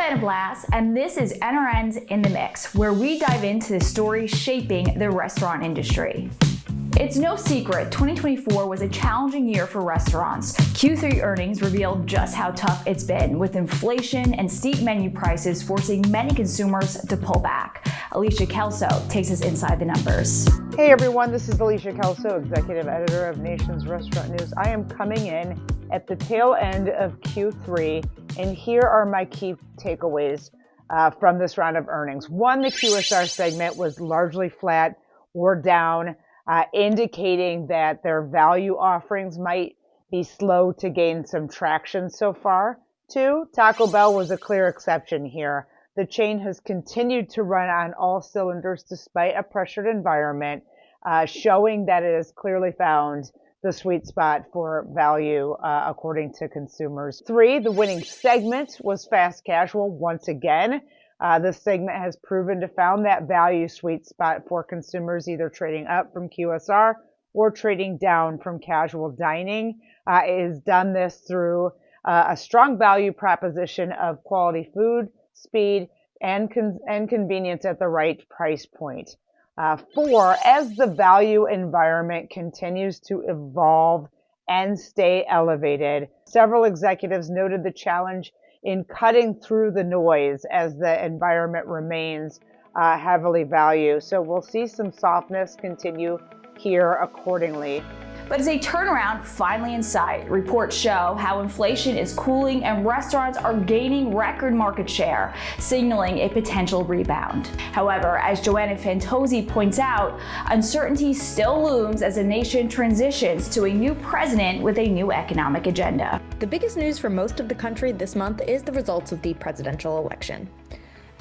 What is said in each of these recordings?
Diana Blass, and this is NRN's In the Mix, where we dive into the stories shaping the restaurant industry. It's no secret, 2024 was a challenging year for restaurants. Q3 earnings revealed just how tough it's been, with inflation and steep menu prices forcing many consumers to pull back. Alicia Kelso takes us inside the numbers. Hey everyone, this is Alicia Kelso, Executive Editor of Nation's Restaurant News. I am coming in at the tail end of Q3, and here are my key takeaways from this round of earnings. One, the QSR segment was largely flat or down, indicating that their value offerings might be slow to gain some traction so far. Two, Taco Bell was a clear exception here. The chain has continued to run on all cylinders despite a pressured environment, showing that it has clearly found the sweet spot for value, according to consumers. Three, the winning segment was fast casual once again. This segment has proven to found that value sweet spot for consumers, either trading up from QSR or trading down from casual dining. It has done this through a strong value proposition of quality food, speed, and convenience at the right price point. Four, as the value environment continues to evolve and stay elevated, several executives noted the challenge in cutting through the noise as the environment remains heavily value. So we'll see some softness continue here accordingly. But is a turnaround finally in sight? Reports show how inflation is cooling and restaurants are gaining record market share, signaling a potential rebound. However, as Joanna Fantozzi points out, uncertainty still looms as the nation transitions to a new president with a new economic agenda. The biggest news for most of the country this month is the results of the presidential election.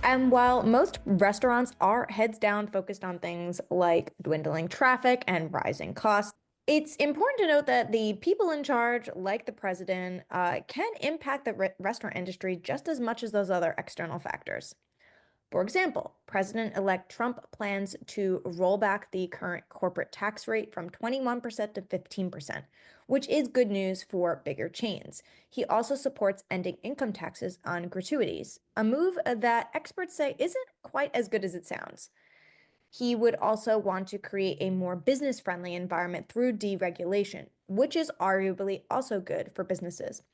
And while most restaurants are heads down focused on things like dwindling traffic and rising costs, it's important to note that the people in charge, like the president, can impact the restaurant industry just as much as those other external factors. For example, President-elect Trump plans to roll back the current corporate tax rate from 21% to 15%, which is good news for bigger chains. He also supports ending income taxes on gratuities, a move that experts say isn't quite as good as it sounds. He would also want to create a more business-friendly environment through deregulation, which is arguably also good for businesses.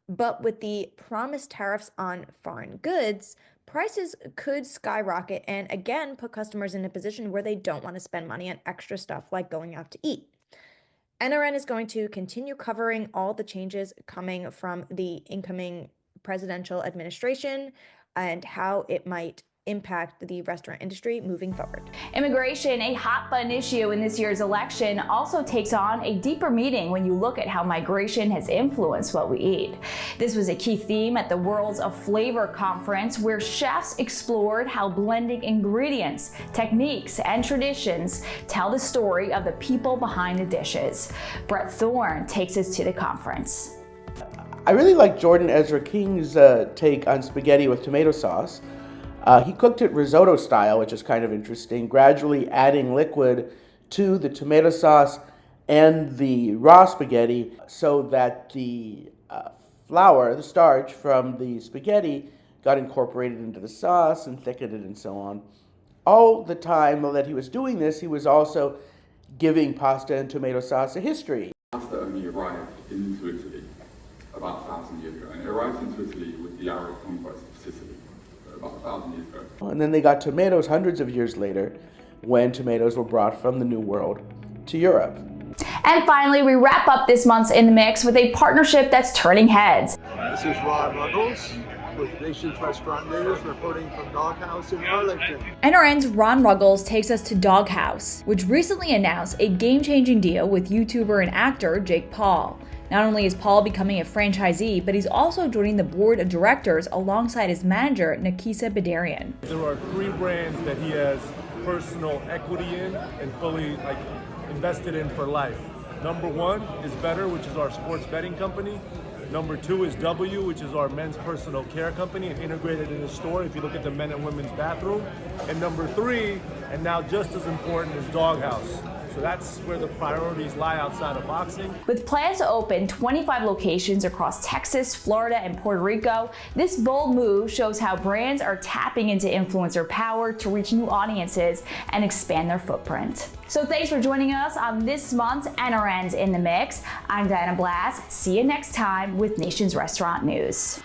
But with the promised tariffs on foreign goods, prices could skyrocket and again put customers in a position where they don't want to spend money on extra stuff like going out to eat. NRN is going to continue covering all the changes coming from the incoming presidential administration and how it might impact the restaurant industry moving forward. Immigration, a hot button issue in this year's election, also takes on a deeper meaning when you look at how migration has influenced what we eat. This was a key theme at the Worlds of Flavor conference, where chefs explored how blending ingredients, techniques, and traditions tell the story of the people behind the dishes. Brett Thorne takes us to the conference. I really like Jordan Ezra King's take on spaghetti with tomato sauce. He cooked it risotto style, which is kind of interesting, gradually adding liquid to the tomato sauce and the raw spaghetti so that the flour, the starch from the spaghetti, got incorporated into the sauce and thickened it and so on. All the time that he was doing this, he was also giving pasta and tomato sauce a history. Pasta only arrived into Italy about 1,000 years ago, and it arrived into Italy with the Arab conquest of Sicily. About 1,000 years ago. And then they got tomatoes hundreds of years later when tomatoes were brought from the New World to Europe. And finally, we wrap up this month's In the Mix with a partnership that's turning heads. This is Ron Ruggles with Nation's Restaurant News, reporting from Dog Haus in Arlington. NRN's Ron Ruggles takes us to Dog Haus, which recently announced a game-changing deal with YouTuber and actor Jake Paul. Not only is Paul becoming a franchisee, but he's also joining the board of directors alongside his manager, Nakisa Badarian. There are 3 brands that he has personal equity in and fully invested in for life. Number 1 is Better, which is our sports betting company. Number 2 is W, which is our men's personal care company and integrated in the store if you look at the men and women's bathroom. And number 3, and now just as important, is Dog Haus. So that's where the priorities lie outside of boxing. With plans to open 25 locations across Texas, Florida, and Puerto Rico, this bold move shows how brands are tapping into influencer power to reach new audiences and expand their footprint. So thanks for joining us on this month's NRN's in the Mix. I'm Diana Blass. See you next time with Nation's Restaurant News.